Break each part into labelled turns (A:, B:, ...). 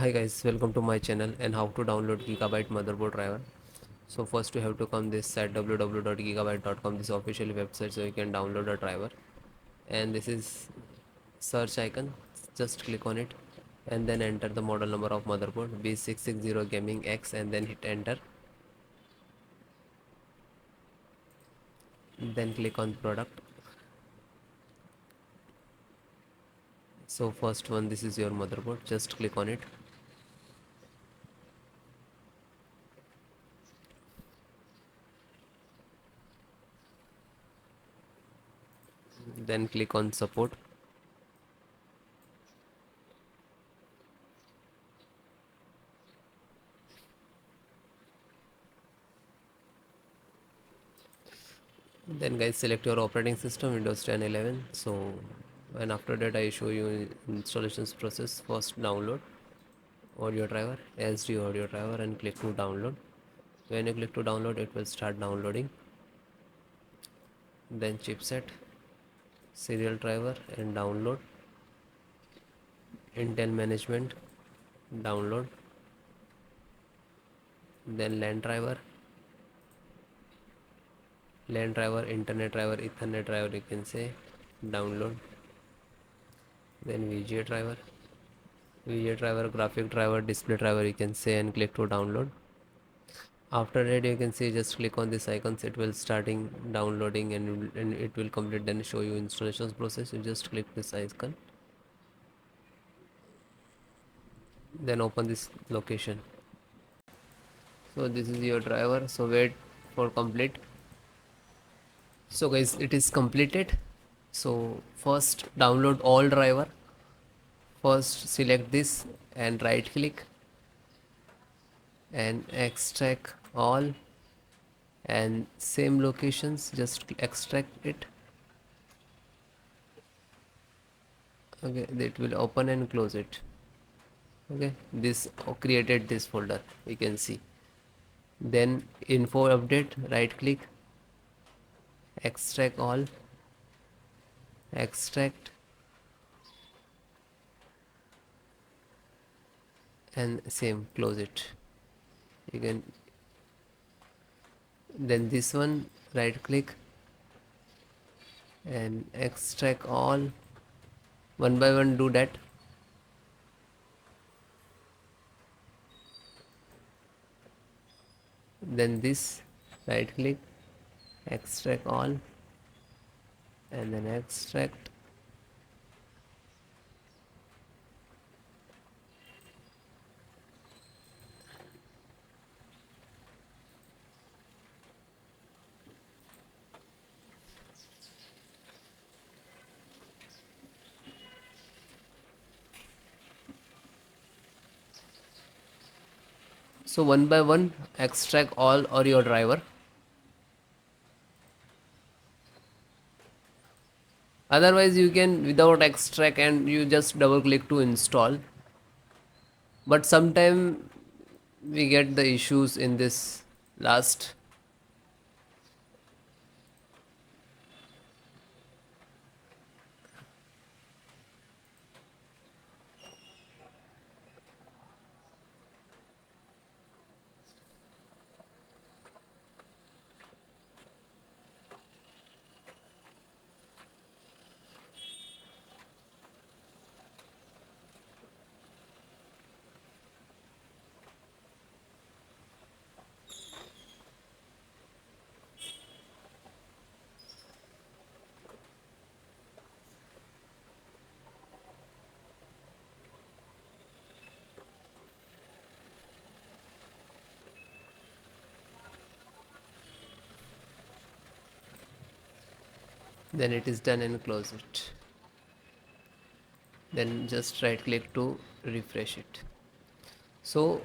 A: Hi guys, welcome to my channel and how to download Gigabyte motherboard driver. So first you have to come this site www.gigabyte.com, this official website, so you can download a driver. And this is search icon, just click on it and then enter the model number of motherboard B660 Gaming X and then hit enter. Then click on product. So first one, this is your motherboard, just click on it. Then click on support. Then guys, select your operating system, Windows 10 11. So and after that I show you installations process. First download audio driver, SD audio driver, and click to download. When you click to download, it will start downloading. Then chipset, serial driver, and download. Intel management, download. Then LAN driver, internet driver, ethernet driver, you can say, download. Then VGA driver, graphic driver, display driver, you can say, and click to download. After that, you can see, just click on this icons, it will starting downloading and it will complete, then show you installations process. You just click this icon, then open this location. So this is your driver, so wait for complete. So guys, it is completed. So first download all driver. First select this and right click and extract all, and same locations, just extract it. Okay, it will open and close it. Okay, this created this folder, you can see. Then info update, right click, extract all, extract, and same close it. You can, then this one, right click and extract all, one by one do that. Then this, right click, extract all, and then extract. So one by one extract all or your driver. Otherwise you can without extract and you just double click to install. But sometime we get the issues in this last. Then it is done and close it. Then just right click to refresh it. So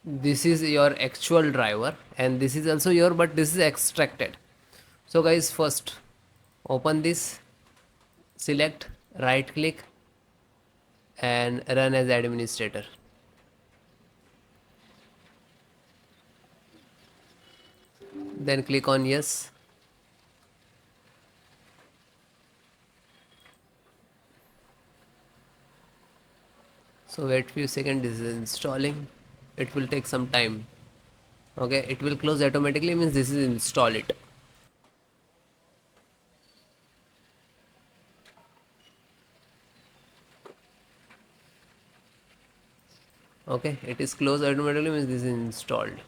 A: this is your actual driver and this is also your, but this is extracted. So guys, first open this, select, right click and run as administrator. Then click on yes. So wait few seconds, this is installing. It will take some time. Okay, it will close automatically, means this is install it. Okay, it is closed automatically, means this is installed.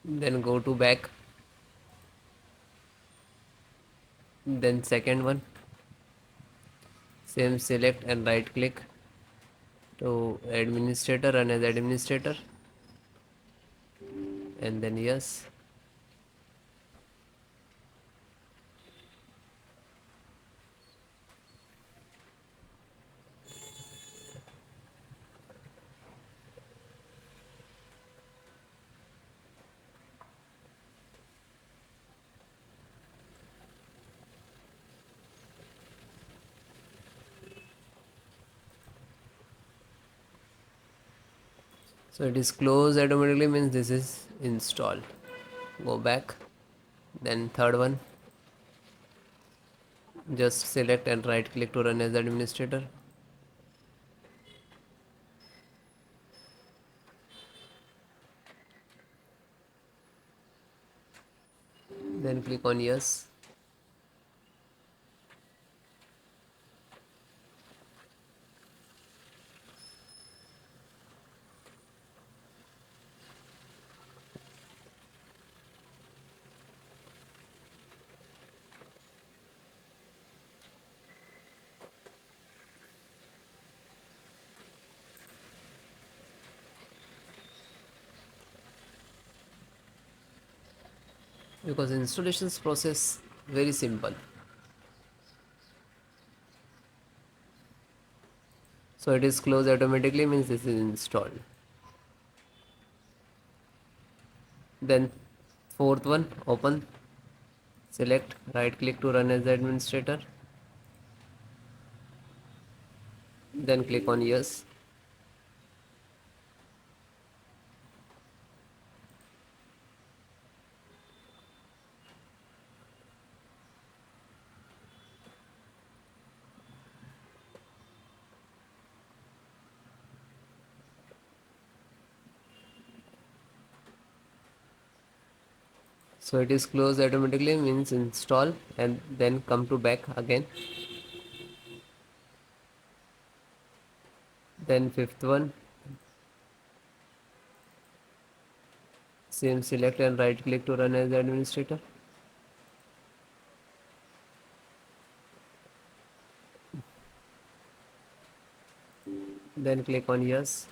A: Then go to back, then second one, same, select and right click to administrator, run as administrator, and then yes. So it is closed automatically, means this is installed. Go back, then third one, just select and right click to run as administrator, then click on yes. Because installations process very simple. So it is closed automatically, means this is installed. Then fourth one, open, select, right click to run as administrator, then click on yes. So it is closed automatically, means install, and then come to back again. Then fifth one, same, select and right click to run as administrator, then click on yes.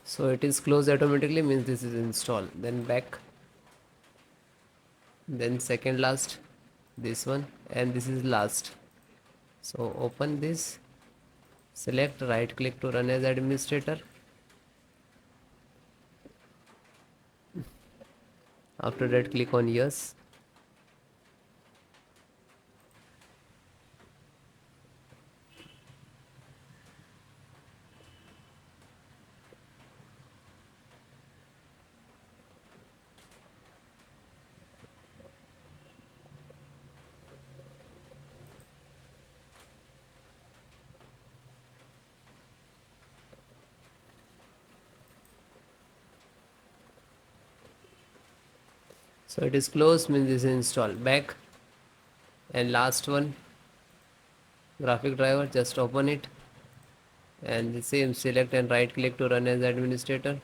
A: So it is closed automatically, means this is installed. Then back, then second last, this one, and this is last. So open this, select, right click to run as administrator, after that click on yes. So it is closed, means this is installed. Back, and last one, graphic driver, just open it, and the same, select and right click to run as administrator,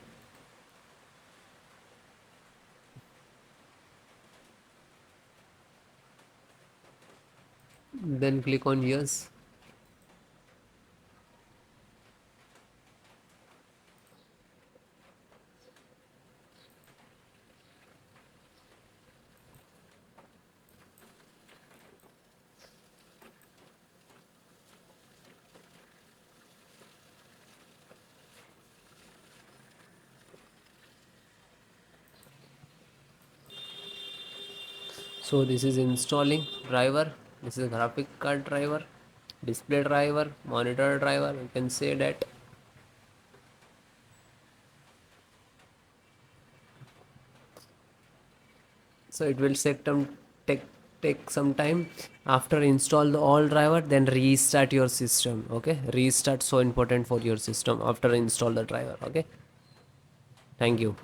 A: then click on yes. So this is installing driver. This is graphic card driver, display driver, monitor driver, you can say that. So it will take take some time. After install the all driver, then restart your system. Okay, restart so important for your system after install the driver. Okay, thank you.